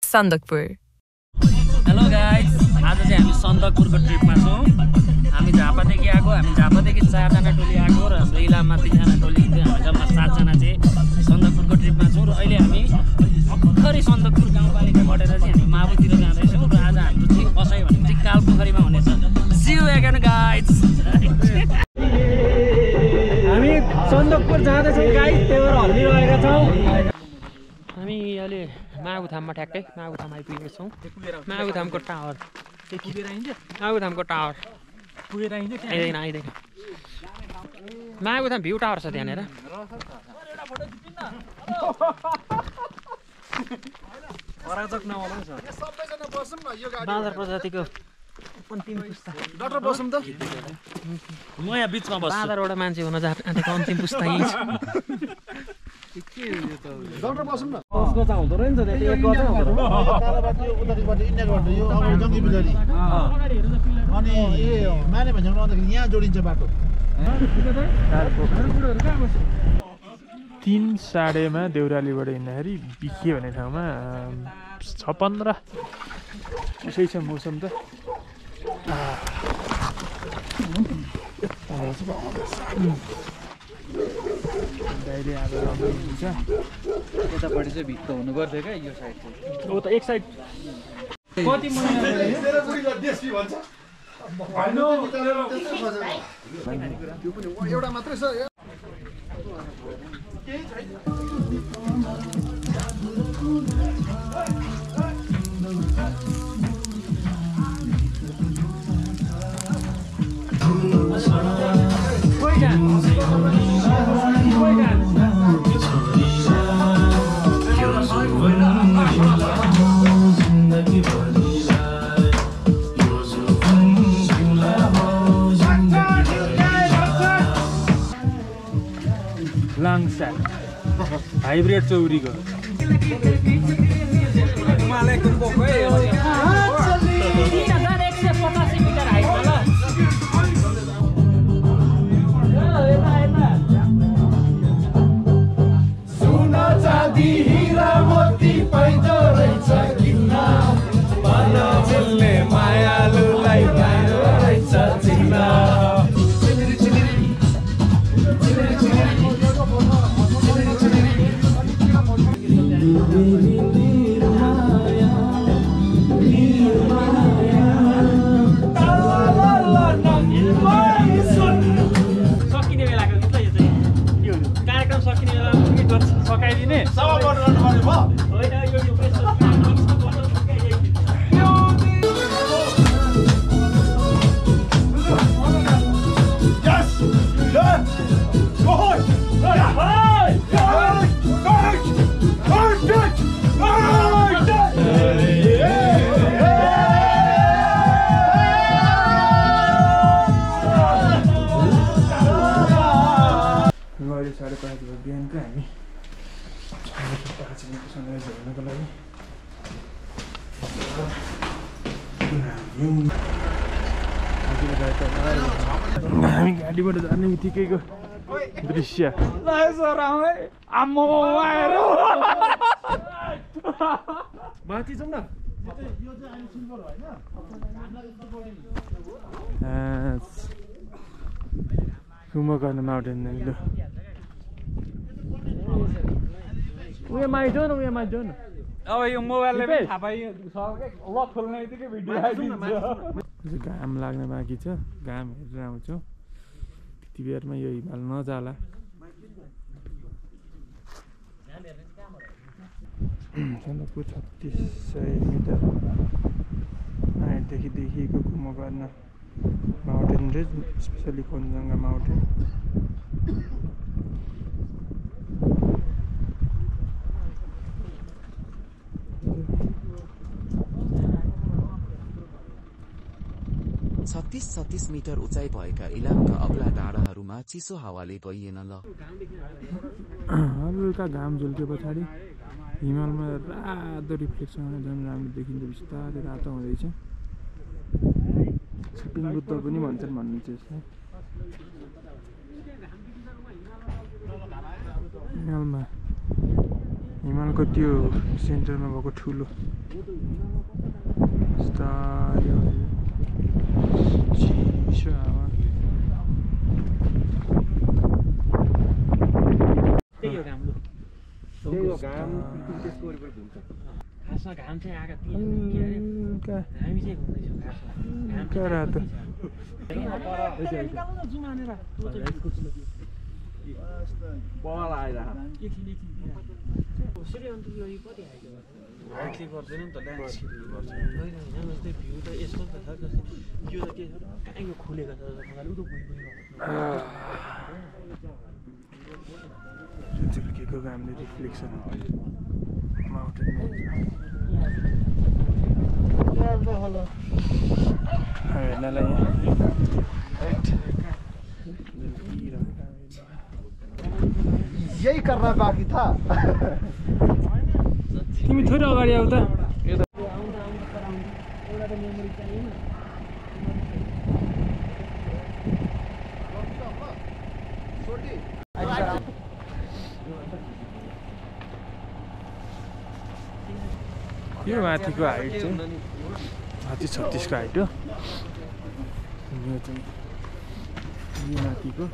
Sandakphu. Hello guys, आज चाहिँ हामी सन्दकपुरको ट्रिपमा छौँ। हामी झापादेखि आएको, हामी झापादेखि 4 जना टोली आएको र हाम्रो इलाममा 3 जना टोली, हामी जम्मा 7 जना चाहिँ सन्दकपुरको ट्रिपमा छौँ र अहिले हामी भर्खरै सन्दकपुर गाउँपालिकाबाट चाहिँ हामी माबुतिर जाँदैछौँ र आज हाम्रो चाहिँ बसाइ भनेको चाहिँ कालपोखरीमा हुनेछ। See you again guys. हामी सन्दकपुर जाँदैछौँ गाइस, त्यही भएर हल्लिरहेका छौँ। हामी अहिले मागुथाममा ठ्याक्कै मागुथाम आइपुगेका छौँ। मागुथामको टावर, मागुथामको टावर आइँदैन आइँदैन। मागुथाम भ्यू टावर छ त्यहाँनिर। बाँदर प्रजातिको अन्तिम पुस्ता डाक्टर बसौँ त। म यहाँ बिचमा बस्छु। बाँदरबाट मान्छे हुन आँटेको अन्तिम पुस्ता यही छ। डाक्टर बसौँ न। कसको चाहिँ हुँदो रहेछ नि त, त्यो एक गजै हुँदो रहेछ। ताराबाट यो उताबाट इन्डियाबाट यो अगाडि जङ्गी बिजरी अनि माने भन्ने आउँदाखेरि यहाँ जोडिन्छ बाटो। 3 साढेमा देउरालीबाट हिँड्दाखेरि बिखे भन्ने ठाउँमा 6-15 यसै छ मौसम त। दाइले अब हुन्छ यतापट्टि चाहिँ भित्त हुनु पर्थ्यो क्या यो साइड चाहिँ। ओ त एक साइड कति एउटा मात्रै छ। लाङसा हाइब्रिड चौरीको हामी गाडीबाट जाने बित्तिकैको दृश्य माथि जाउँ न। कुम्भकर्ण माउन्टेन लो उयोमा आइज न, उयोमा आइज न। अब यो मोबाइलले पनि थाहा पाइयो लक खोल्ने बित्तिकै भिडियो आइदिन्छ। घाम लाग्न बाँकी छ, घाम हेरेर आउँछौँ। त्यति बेरमा यो हिमाल नजाला। सन्दकपुर 3600 मिटर हाइटदेखि देखिएको Kumbhakarna mountain range, specially Kanchenjunga mountain. छत्तीस मिटर उचाइ भएका इलामका अग्ला डाँडाहरूमा चिसो हावाले गइएन ल। हल्का घाम झुल्के पछाडि हिमालमा रातो रिफ्लेक्सन झन् राम्रो देखिन्छ, बिस्तारै रातो हुँदैछ। छिपिङ बुद्ध पनि भन्छन् भन्नु चाहिँ यसलाई। हिमालमा हिमालको त्यो सेन्टरमा भएको ठुलो चिसो हावा त्यही हो घाम लु त्यही हो घाम त्यसको वरिपरि घुम्छ खासमा घाम चाहिँ आएको के अरे हामी चाहिँ घुम्दैछौँ खासमा बल आएर सूर्य अन्त यो कति हाइट हाइटले गर्दैन नि त ल्यान्डस्केपले गर्छ होइन जस्तै भ्यू त यसो त छ जस्तै यो त के छ कहाँ यो खुलेको छ उदो झुल्केको घामले रिफ्लेक्सन माउन्टेन हेर्नलाई यही करना बाकी था तिमी थोरै अगाडि आऊ त यो माथिको हाइट चाहिँ माथि 36 को हाइट हो यो चाहिँ यो माथिको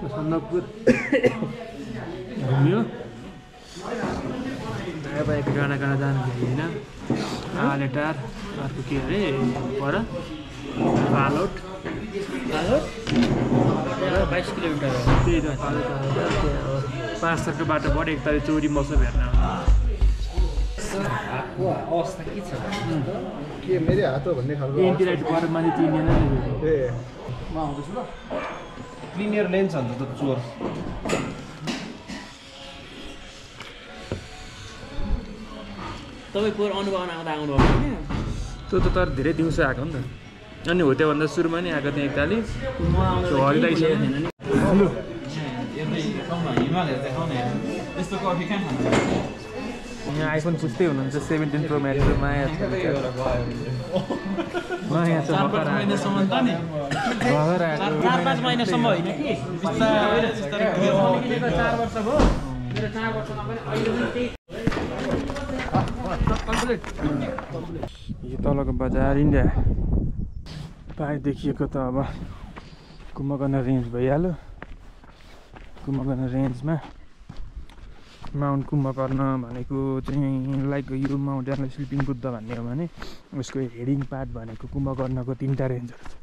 सन्दकपुर घुम्यो बाहिर गाडा गाडा जानु होइन आलेटार अर्को के अरे पर फालोट 22 किलोमिटर हो त्यही त फालोट 5 सरको बाटो बढी एकताले चोरी मौसम हेर्न अवस्था के छ के मेरे हात हो भन्ने खालको एन्टी राइट पर माथि चिनेन ए म आउँदैछु ल क्लिनियर लेन्स भन्छ त चोर तपाईँ पोहोर अनुभव आउँदा आउनुभएको होइन त्यो त तर धेरै दिउँसो आएको नि त अनि हो त्योभन्दा सुरुमा नि आएको त्यहाँ एकताली हरिदाइसँग हिमालहरू देखाउने यस्तो कफी कहाँ खानु यहाँ आइफोन पुस्दै हुनुहुन्छ 17 प्रो म्याक्स माया छ माया छ 4-5 महिनासम्म त नि 4-5 महिनासम्म होइन कि बिस्तारै 4 वर्ष भयो मेरो 4 वर्षमा पनि अहिले पनि यो तलको बजार इन्डिया पाइ देखिएको त अब कुम्भकर्ण रेन्ज भइहाल्यो कुम्भकर्ण रेन्जमा माउन्ट कुम्भकर्ण भनेको चाहिँ लाइक यो माउन्ट स्लिपिङ बुद्ध भन्ने हो भने उसको हेडिङ पार्ट भनेको कुम्भकर्णको 3टा रेन्जहरू छ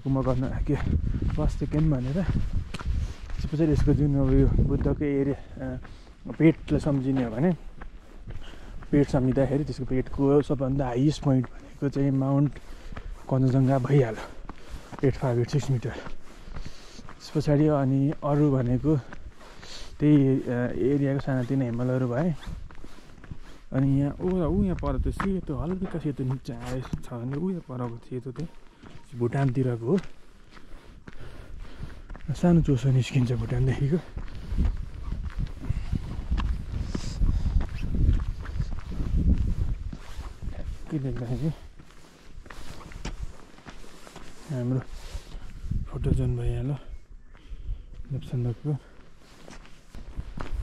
कुम्भकर्ण के फर्स्ट सेकेन्ड भनेर त्यसपछि यसको जुन अब यो बुद्धको एरिया पेटलाई सम्झिने हो भने पेट सम्झिँदाखेरि त्यसको पेटको सबभन्दा हाइएस्ट पोइन्ट भनेको चाहिँ माउन्ट कञ्चनजङ्घा भइहाल्यो 856 मिटर त्यस पछाडि अनि अरू भनेको त्यही एरियाको सानातिना हिमालहरू भए अनि यहाँ यहाँ पर त सेतो हल्का सेतो निचा आएछ भने यहाँ परको सेतो चाहिँ भुटानतिरको हो सानो चोसो निस्किन्छ भुटानदेखिको के देख्दाखेरि हाम्रो फोटो जोन भइहाल्यो सन्दकपुर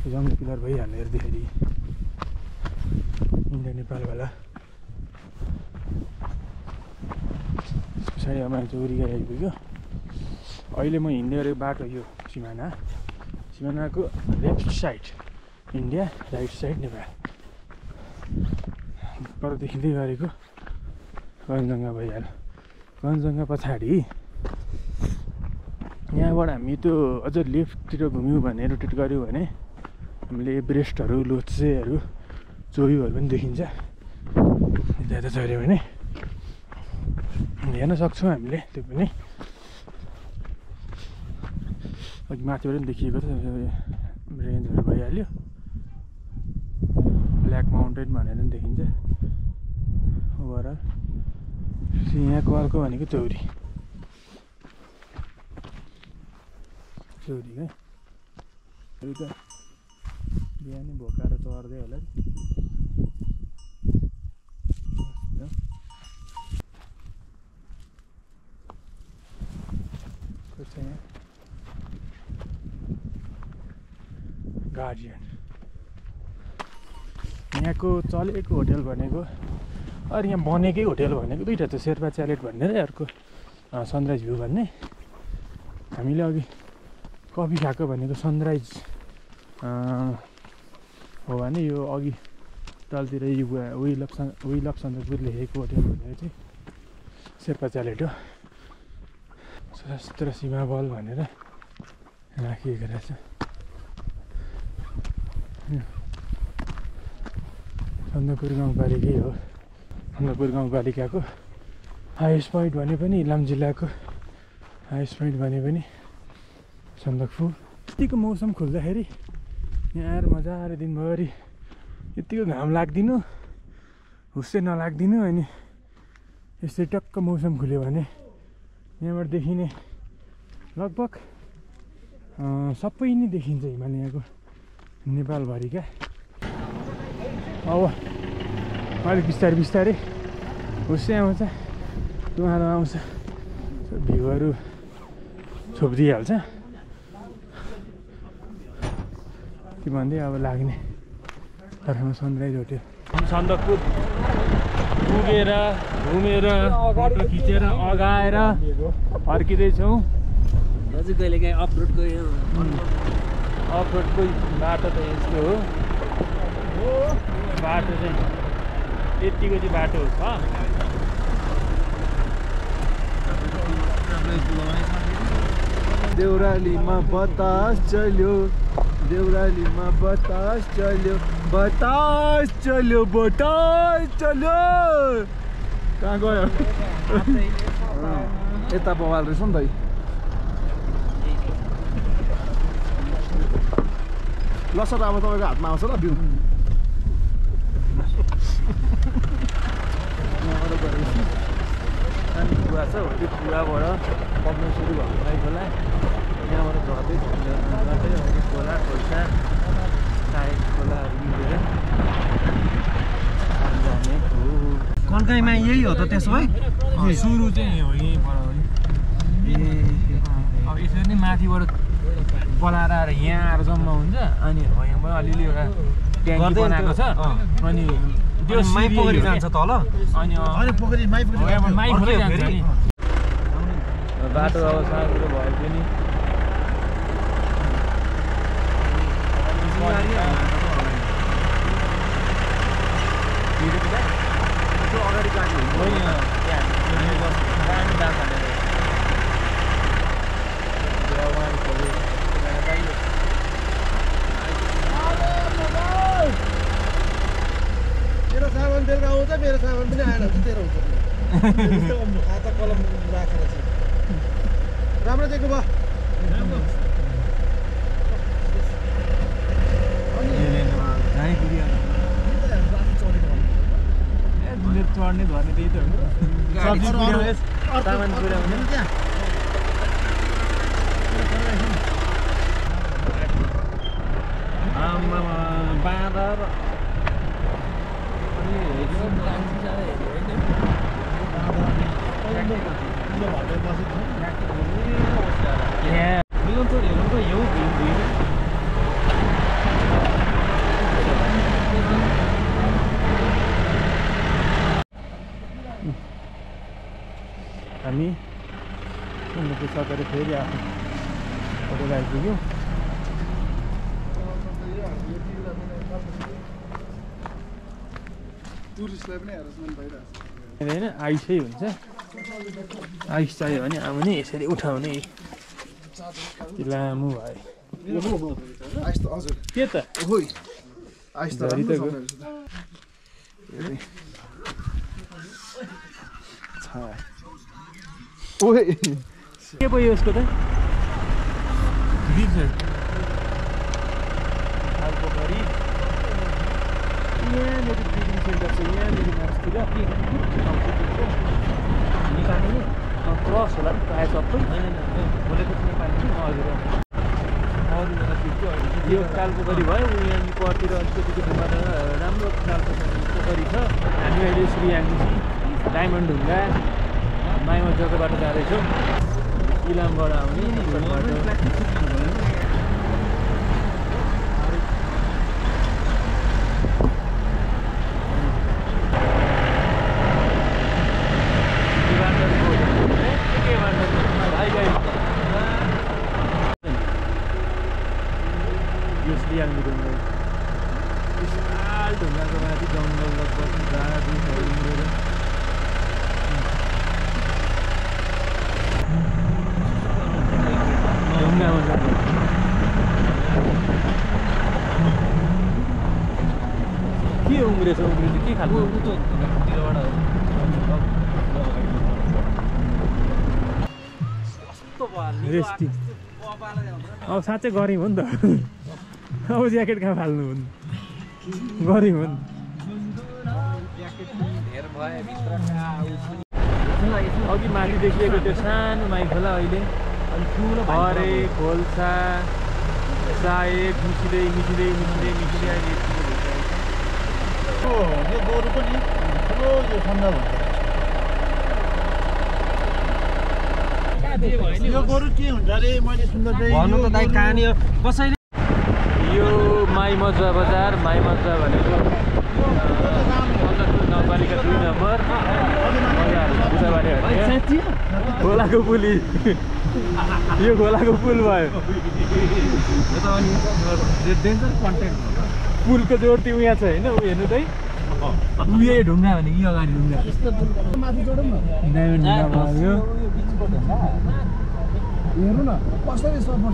जङ्गल पिलर भइहाल्यो हेर्दाखेरि इन्डिया नेपालवाला पछाडि अब मान्छे उरिगा आइपुग्यो अहिले म हिँड्दै गरेको बाटो यो सिमानाको left side India right side Nepal पर देखिँदै गरेको कञ्चनजङ्घा भइहाल्यो कञ्चनजङ्घा पछाडि यहाँबाट हामी त्यो अझ लेफ्टतिर घुम्यौँ भने रोटेट गऱ्यौँ भने हामीले एभरेस्टहरू लोत्सेहरू चोयुहरू पनि देखिन्छ यता चढ्यो भने हेर्न सक्छौँ हामीले त्यो पनि अघि माथिबाट पनि देखिएको छ रेन्जहरू भइहाल्यो ब्ल्याक माउन्टेन भनेर पनि देखिन्छ ओभरअल यहाँको अर्को भनेको चौरी क्या अरू त बिहानै भोकाएर चढ्दै होला नि गार्जियन। यहाँको चलेको होटेल भनेको अरू यहाँ बनेकै होटेल भनेको दुईवटा छ, शेर्पा च्यालेट भन्ने र अर्को सनराइज भ्यू भन्ने। हामीले अघि कफी खाएको भनेको सनराइज हो भने यो अघि तलतिर विलक सन्दकपुर लेखेको होटेल भनेको चाहिँ शेर्पा च्यालेट हो। सशस्त्र सीमा बल भनेर राखिएको रहेछ। सन्दकपुर गाउँपालिकै हो। सन्दकपुर गाउँपालिकाको हाइएस्ट पोइन्ट भने पनि इलाम जिल्लाको हाइएस्ट पोइन्ट भने पनि सन्दकपुर। यतिको मौसम खुल्दाखेरि यहाँ आएर मजाले दिनभरि यतिको घाम लाग्दिनु, हुस्से नलाग्दिनु। अनि यस्तै टक्क मौसम खुल्यो भने यहाँबाट देखिने लगभग सबै नै देखिन्छ हिमाल यहाँको नेपालभरिका। अब अलिक बिस्तारै बिस्तारै हुस्से आउँछ, तुहारो आउँछ, भ्यूहरू छोपिदिइहाल्छ। त्यो भन्दै अब लाग्ने तर्फमा सनराइज होटेल। सन्दकपुर पुगेर घुमेर फोटो खिचेर अगाएर फर्किँदैछौँ। दाजु कहिलेकाहीँ अफरोडको अफरोडको बाटो त यस्तो हो। बाटो चाहिँ यतिको चाहिँ बाटो छ। देउरालीमा बतास चल्यो, देउरालीमा बतास चल्यो, बतास चल्यो, बतास चल्यो। कहाँ गयो? यता बवाल रहेछ नि त। लसर अब तपाईँको हातमा आउँछ ल भ्यू। अनि कुवा छ, त्यो कुवाबाट बग्न सुरु भएको खोला। यहाँबाट झर्दै खोला खोल्सा सायद खोलाहरू मिलेर जाने हो। कन्काईमा यही हो त त्यसो भए? सुरु चाहिँ हो यहीँबाट हो। अब यसरी नै माथिबाट बलाएर आएर यहाँ आएर जम्मा हुन्छ। अनि यहाँबाट अलिअलि एउटा ट्याङ्की बनाएको छ। अनि त्यो माई पोखरी जान्छ तल। अनि पोखरी माई माइफुलै जान्छ नि। बाटो अब सानो भयो पनि अगाडि गाडी तेरो सामान बेलुका आउँछ, मेरो सामान पनि आएन हुन्छ, तेरो हुन्छ। खाता कलम राखेर चाहिँ राम्रो दिएको भयो। चढ्ने धर्ने त्यही त हो। सब्जी पुर्याउने सामान पुर्याउने बाँदर हामी उनीहरूको सकेर फेरि आफ्नो होटेल आइपुग्यौँ। टुरिस्टलाई पनि हेरेसमेन्ट भइरहेछ। होइन आइसै हुन्छ। आइस चाहियो भने अब नि यसरी उठाउने लामो भयो। आइस त हजुर के त ओइ आइस त झरी त गयो। ओइ के पो यसको त पोखरी यहाँनिर ट्रेनिङ सेन्टर छ। यहाँनिर मासतिर नेपाली क्रस होला नि प्रायः सबै बोलेको चाहिँ नेपाली हजुर अरू यो काल पोखरी भयो। यहाँ परतिर अलिकति राम्रो खालको पोखरी छ। हामी अहिले श्रीयाङ्सी डायमन्ड ढुङ्गा माइमा जग्गाबाट जाँदैछौँ। इलामबाट आउने यो श्रीयाङ्गी ढुङ्गा विशाल ढुङ्गाको माथि जङ्गल लगभग रुखहरू उम्रेर ढुङ्गामा जानु के उम्रेछ के खालको रेस्टी अब साँच्चै गऱ्यौँ हो नि त अब ज्याकेट कहाँ फाल्नु हो नि गऱ्यौँ हो नि अघि माथि देखिएको त्यो सानो माई खोला अहिले हरे खोल्सा सायक मिसिँदै मिसिँदै मिसिँदै मिसिँदै अहिले यो गोरु पनि ठुलो यो ठन्डा हुन्छ यो गोरु के हुन्छ अरे मैले सुन्दा चाहिँ भन्नु त दाइ कहानी कसैले यो माई मजुवा बजार माई मजुवा भनेको सन्दकपुर नगरपालिका 2 नम्बर खोलाको पुल यो खोलाको पुल भयो पुलको जोड्ती उहाँ छ होइन ऊ हेर्नु त उयो ढुङ्गा भने कि अगाडि ढुङ्गा हेर्नु न कसरी सपोर्ट